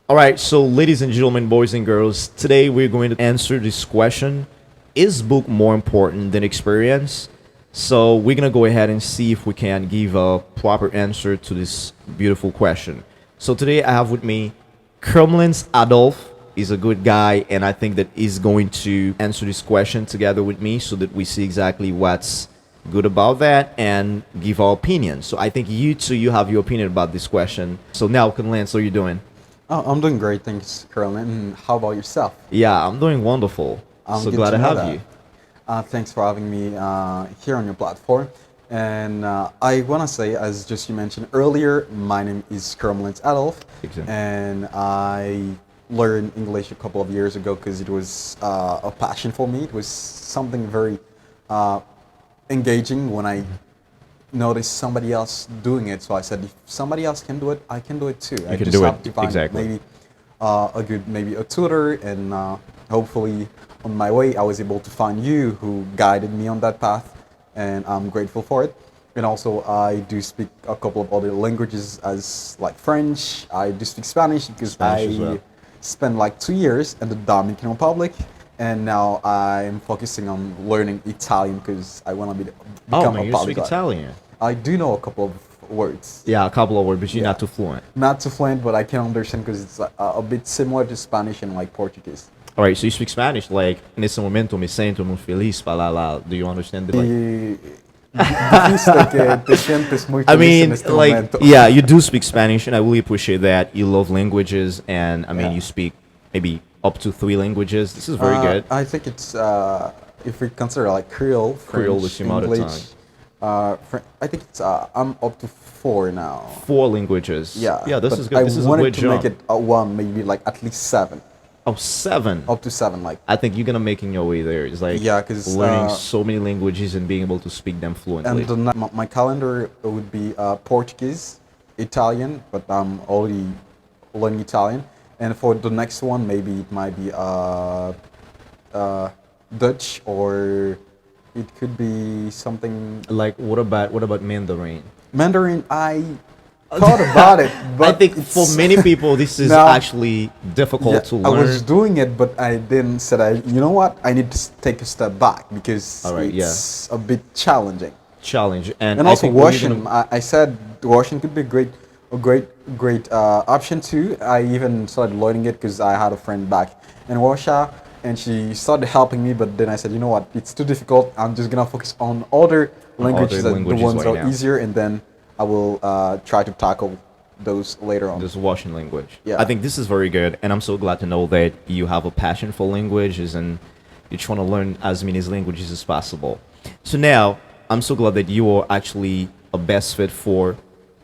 All right, so ladies and gentlemen, boys and girls, today we're going to answer this question. Is book more important than experience? So we're going to go ahead and see if we can give a proper answer to this beautiful question. So today I have with me Kremlins Adolf. He's a good guy, and I think that he's going to answer this question together with me so that we see exactly what's good about that and give our opinion. So I think you too, you have your opinion about this question. So now, Kremlins, how are you doing? Oh, I'm doing great, thanks, Carol. And how about yourself? Yeah, I'm doing wonderful. So Good glad to to know have that. you. Thanks for having me here on your platform. And I want to say, as just you mentioned earlier, my name is Kermlins Adolf, Exactly. and I learned English a couple of years ago because it was a passion for me. It was something very uh, engaging when I noticed somebody else doing it. So I said, if somebody else can do it, I can do it too. You I can just do it. have to find Exactly. maybe maybe a tutor, and hopefully on my way, I was able to find you who guided me on that path, and I'm grateful for it. And also, I do speak a couple of other languages as like French. I do speak Spanish because Spanish as I well. spent like 2 years in the Dominican Republic, and now I'm focusing on learning Italian because I want to Oh become man, a you speak polyglot. Italian. I do know a couple of words. Yeah, a couple of words, but you're Yeah, not too fluent. not too fluent, but I can understand because it's a bit similar to Spanish and like Portuguese. All right, so you speak Spanish like nesse momento me siento muy feliz para lá. Do you understand it? Like, E dijiste que te sientes muy I feliz en mean, este like, momento. yeah, you do speak Spanish, and I really appreciate that. You love languages, and I mean, Yeah. you speak maybe up to 3 languages. This is very good. I think it's if we consider like Creole, Creole is French, your mother tongue. English. I think it's I'm up to four now. 4 languages. Yeah, Yeah, this but is I good. This is a wanted good to make jump. it a one, maybe like at least seven, Oh, 7. up to seven. Like I think you're gonna making your way there. It's like yeah, because learning so many languages and being able to speak them and fluently. my calendar would be Portuguese, Italian, but I'm already learning Italian. And for the next one, maybe it might be Dutch, or it could be something Like, what about Mandarin? Mandarin. I thought about it, I but think for many people this is no. actually difficult Yeah, to I was learn. doing it, but I then said, you know what? I need to take a step back because All right, yeah, it's a bit challenging. challenge, and And I also think when you're Russian. gonna I said Russian could be a great option too. I even started learning it because I had a friend back in Russia, and she started helping me. But then I said, you know what? It's too difficult. I'm just gonna focus on other on other languages, that the languages ones right that are now. easier, and then I will try to tackle those later on. This Russian language. Yeah. I think this is very good, and I'm so glad to know that you have a passion for languages and you're trying to learn as many languages as possible. So now, I'm so glad that you are actually a best fit for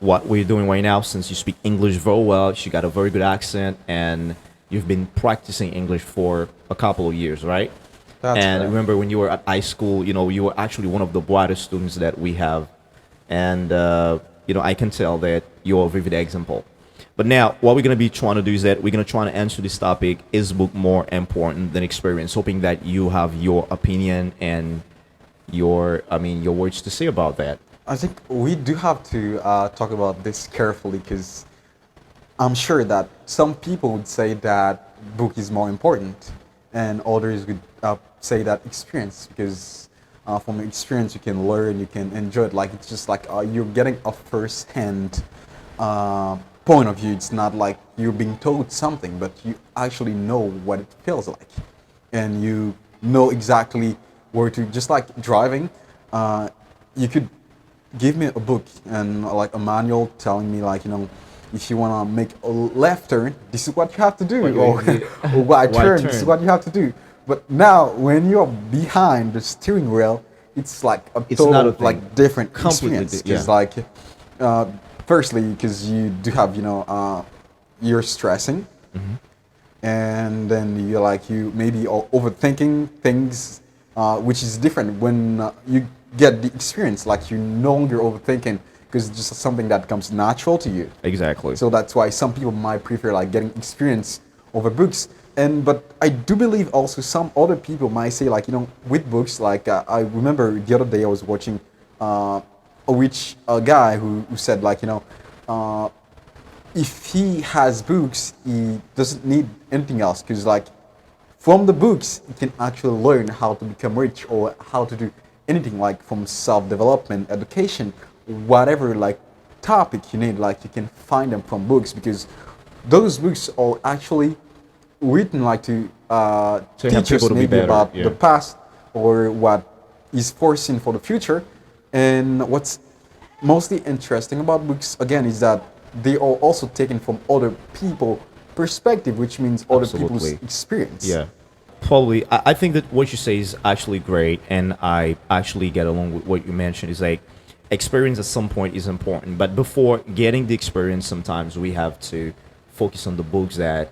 what we're doing right now, since you speak English very well, you got a very good accent, and you've been practicing English for a couple of years, right? That's And correct. remember when you were at high school, you were actually one of the brightest students that we have, and I can tell that you're a vivid example. But now, what we're gonna be trying to do is that we're gonna try to answer this topic: is book more important than experience? Hoping that you have your opinion and your words to say about that. I think we do have to talk about this carefully because I'm sure that some people would say that book is more important, and others would say that experience, because from experience you can learn, you can enjoy it. Like it's just like you're getting a first-hand point of view. It's not like you're being told something, but you actually know what it feels like, and you know exactly where to. Just like driving, you could give me a book and like a manual telling me, like, if you want to make a left turn, this is what you have to do, or, or right turn, this is what you have to do. But now when you're behind the steering wheel, it's like a It's not a total thing. like different Completely experience, because yeah. like firstly, because you do have, you're stressing, and then you maybe overthinking things, which is different when you get the experience. Like you no longer overthinking because it's just something that comes natural to you. Exactly. So that's why some people might prefer like getting experience over books. And but I do believe also some other people might say, like, with books, like I remember the other day I was watching a guy who said, like, uh, if he has books, he doesn't need anything else because like from the books you can actually learn how to become rich or how to do anything like from self-development, education, whatever like topic you need, like you can find them from books because those books are actually written like to To help teach us people to be maybe better, about yeah. the past or what is foreseen for the future. And what's mostly interesting about books again is that they are also taken from other people perspective, which means other people's Absolutely. experience. Yeah. Probably. I think that what you say is actually great, and I actually get along with what you mentioned. Is like experience at some point is important, but before getting the experience, sometimes we have to focus on the books that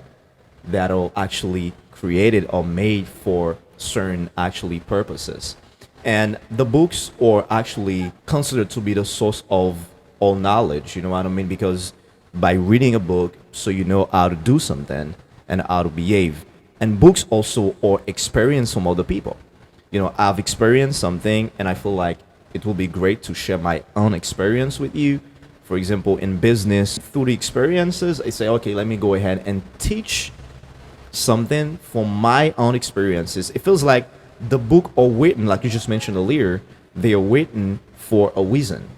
are actually created or made for certain actually purposes. And the books are actually considered to be the source of all knowledge, you know what I mean? Because by reading a book, so you know how to do something and how to behave. And books also are experience from other people. You know, I've experienced something and I feel like it will be great to share my own experience with you. For example, in business, through the experiences, I say, okay, let me go ahead and teach something from my own experiences. It feels like the book are written, like you just mentioned earlier, they are written for a reason.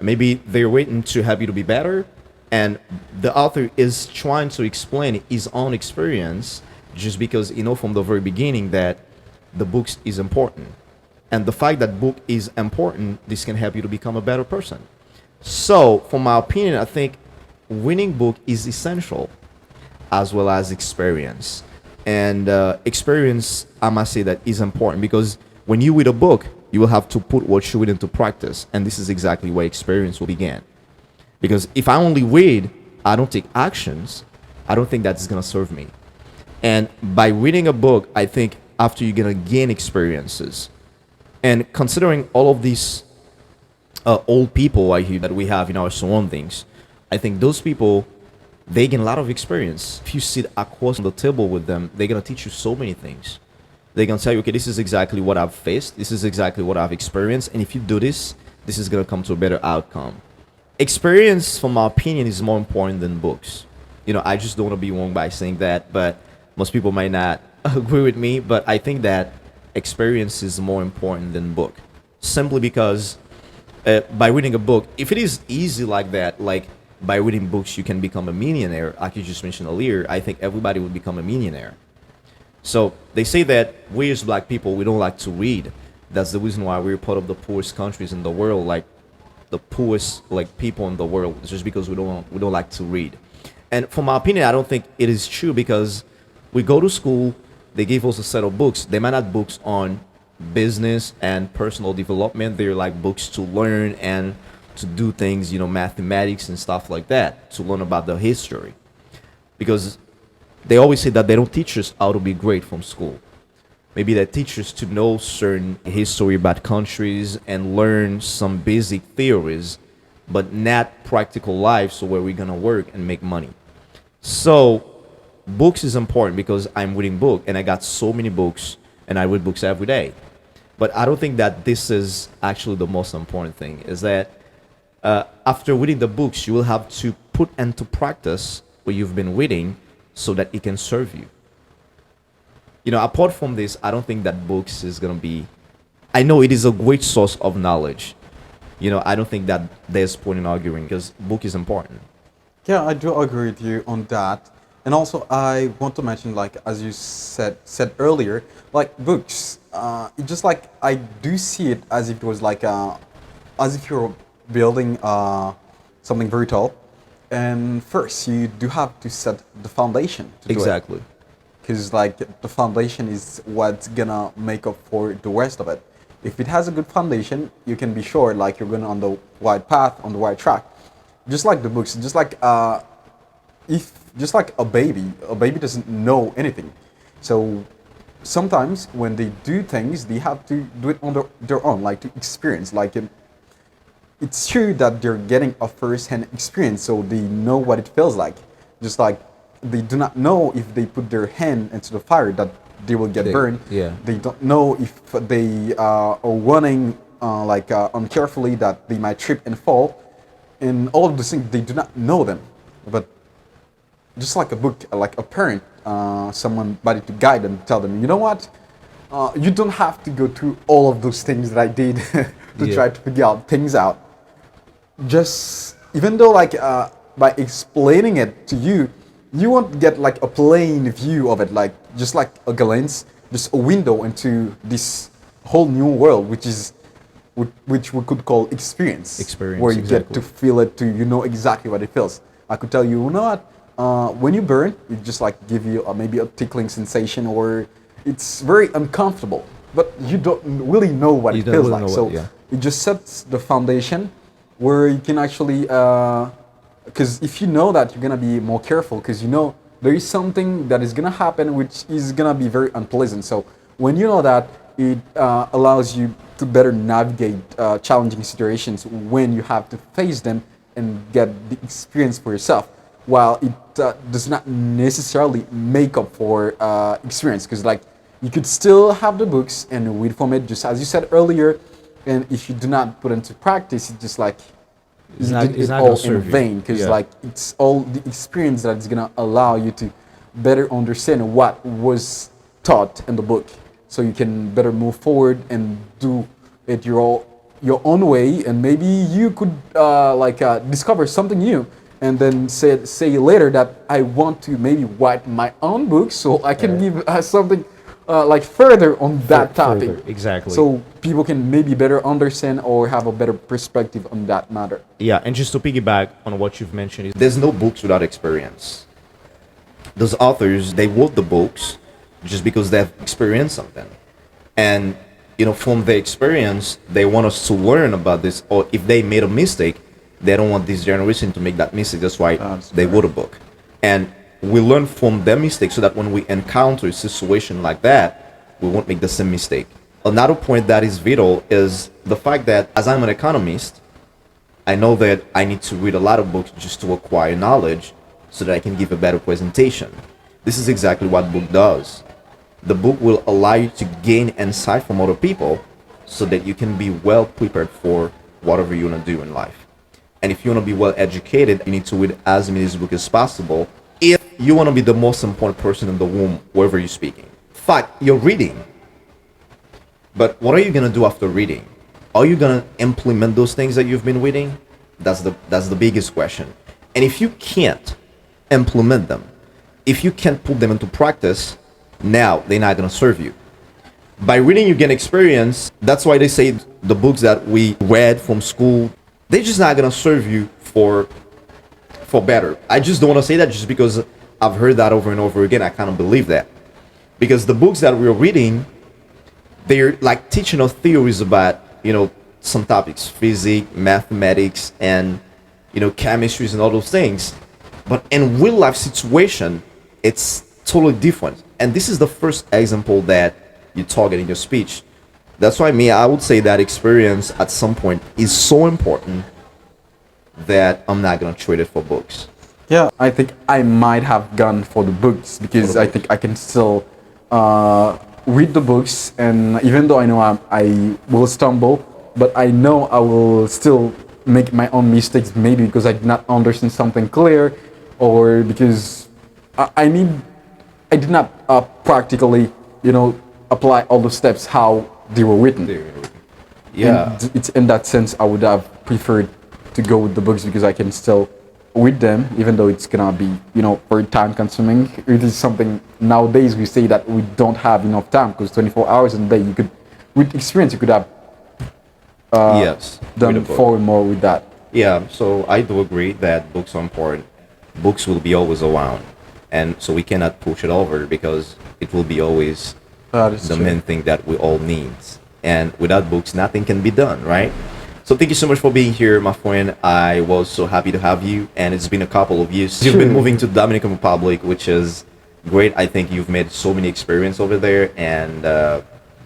Maybe they're written to help you to be better, and the author is trying to explain his own experience just because you know from the very beginning that the book is important. And the fact that book is important, this can help you to become a better person. So, from my opinion, I think winning book is essential as well as experience. And experience, I must say that is important because when you read a book, you will have to put what you read into practice. And this is exactly where experience will begin. Because if I only read, I don't take actions, I don't think that's going to serve me. And by reading a book, I think after you're going to gain experiences. And considering all of these old people I hear that we have in our surroundings, I think those people they gain a lot of experience. If you sit across the table with them, they're gonna teach you so many things. They're gonna tell you, okay, this is exactly what I've faced, this is exactly what I've experienced, and if you do this, this is gonna come to a better outcome. Experience, from my opinion, is more important than books. You know, I just don't want to be wrong by saying that, but most people might not agree with me. But I think that experience is more important than book, simply because by reading a book, if it is easy like that, like by reading books you can become a millionaire, like you just mentioned earlier, I think everybody would become a millionaire. So they say that we as black people we don't like to read. That's the reason why we're part of the poorest countries in the world, like the poorest like people in the world. It's just because we don't like to read. And from my opinion, I don't think it is true because we go to school, they give us a set of books. They might not books on business and personal development. They're like books to learn and to do things, you know, mathematics and stuff like that, to learn about the history. Because they always say that they don't teach us how to be great from school. Maybe they teach us to know certain history about countries and learn some basic theories, but not practical life, so where we're gonna work and make money. So books is important because I'm reading book and I got so many books and I read books every day. But I don't think that this is actually the most important thing. Is that after reading the books, you will have to put into practice what you've been reading so that it can serve you. You know, apart from this, I don't think that books is gonna be. I know it is a great source of knowledge. You know, I don't think that there's point in arguing because book is important. Yeah, I do agree with you on that. And also, I want to mention, like as you said earlier, like books. It just like I do see it as if it was like as if you're building something very tall. And first, you do have to set the foundation to do it. Exactly. Because like the foundation is what's gonna make up for the rest of it. If it has a good foundation, you can be sure like you're going on the right path, on the right track. Just like the books, just like if just like a baby doesn't know anything. So sometimes when they do things, they have to do it on their own, like to experience. Like it's true that they're getting a first-hand experience, so they know what it feels like. Just like they do not know if they put their hand into the fire that they will get burned. Yeah. They don't know if they are running uncarefully that they might trip and fall. And all of these things, they do not know them. But just like a book, like a parent, somebody to guide them, tell them, you know what, you don't have to go through all of those things that I did to Yeah. try to figure out things out. Just even though like by explaining it to you, you won't get like a plain view of it, like just like a glance, just a window into this whole new world, which we could call experience, Experience, where you get exactly. to feel it, to you know exactly what it feels. I could tell you, you know what, when you burn, it just like give you maybe a tickling sensation, or it's very uncomfortable, but you don't really know what You it don't feels really like. know what, So yeah. it just sets the foundation where you can actually, because if you know that, you're gonna be more careful, because you know there is something that is gonna happen which is gonna be very unpleasant. So when you know that, it allows you to better navigate challenging situations when you have to face them and get the experience for yourself. While it does not necessarily make up for experience, because like you could still have the books and read from it, just as you said earlier, and if you do not put into practice, it's just like you did It's it not gonna all in serve you. vain, because Yeah. like it's all the experience that is gonna allow you to better understand what was taught in the book, so you can better move forward and do it your own way, and maybe you could discover something new, and then say later that I want to maybe write my own book, so I can give something like further on that topic, Further, exactly. so people can maybe better understand or have a better perspective on that matter. Yeah, and just to piggyback on what you've mentioned, is there's no books without experience. Those authors, they wrote the books just because they've experienced something. And, from their experience, they want us to learn about this. Or if they made a mistake, they don't want this generation to make that mistake. That's why That's they wrote a book. And we learn from their mistakes so that when we encounter a situation like that, we won't make the same mistake. Another point that is vital is the fact that as I'm an economist, I know that I need to read a lot of books just to acquire knowledge so that I can give a better presentation. This is exactly what book does. The book will allow you to gain insight from other people so that you can be well prepared for whatever you want to do in life. And if you want to be well educated, you need to read as many books as possible if you want to be the most important person in the room wherever you're speaking. Fact, you're reading. But what are you going to do after reading? Are you going to implement those things that you've been reading? That's the biggest question. And if you can't implement them, if you can't put them into practice, now they're not going to serve you. By reading, you gain experience. That's why they say the books that we read from school, they're just not going to serve you for better. I just don't want to say that just because I've heard that over and over again. I kind of believe that. Because the books that we're reading, they're like teaching us theories about, some topics, physics, mathematics, and, chemistries and all those things. But in real life situation, it's totally different. And this is the first example that you target in your speech. That's why I would say that experience at some point is so important that I'm not gonna trade it for books. Yeah, I think I might have gone for the books, because I think I can still read the books, and even though I know I will stumble, but I know I will still make my own mistakes, maybe because I did not understand something clear, or because I did not practically, apply all the steps how they were written. Yeah. And it's in that sense I would have preferred to go with the books, because I can still read them, even though it's gonna be, very time consuming. It is something nowadays we say that we don't have enough time, because 24 hours in a day, you could, with experience, you could have Yes. Read a done book. far more with that. Yeah, so I do agree that books are important. Books will be always around, and so we cannot push it over because it will be always That is the true. main thing that we all need. And without books, nothing can be done, right? So thank you so much for being here, my friend. I was so happy to have you, and it's been a couple of years. You've been Sure. moving to Dominican Republic, which is great. I think you've made so many experience over there, and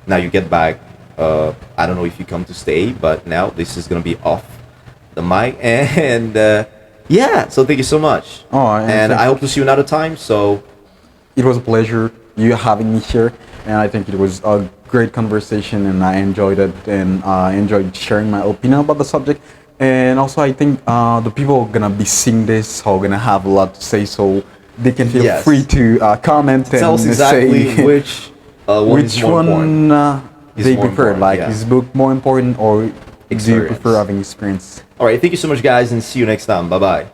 now you get back. I don't know if you come to stay, but now this is gonna be off the mic, and yeah. So thank you so much, Oh, and I hope to see you another time. So it was a pleasure you having me here, and I think it was a great conversation, and I enjoyed it, and I enjoyed sharing my opinion about the subject. And also, I think the people gonna be seeing this are gonna have a lot to say. So they can feel Yes. free to comment and Tell us exactly say which one is which more important. one Is they more prefer. important, Like, yeah. is book more important, or do you Experience. prefer having experience? All right, thank you so much, guys, and see you next time. Bye bye.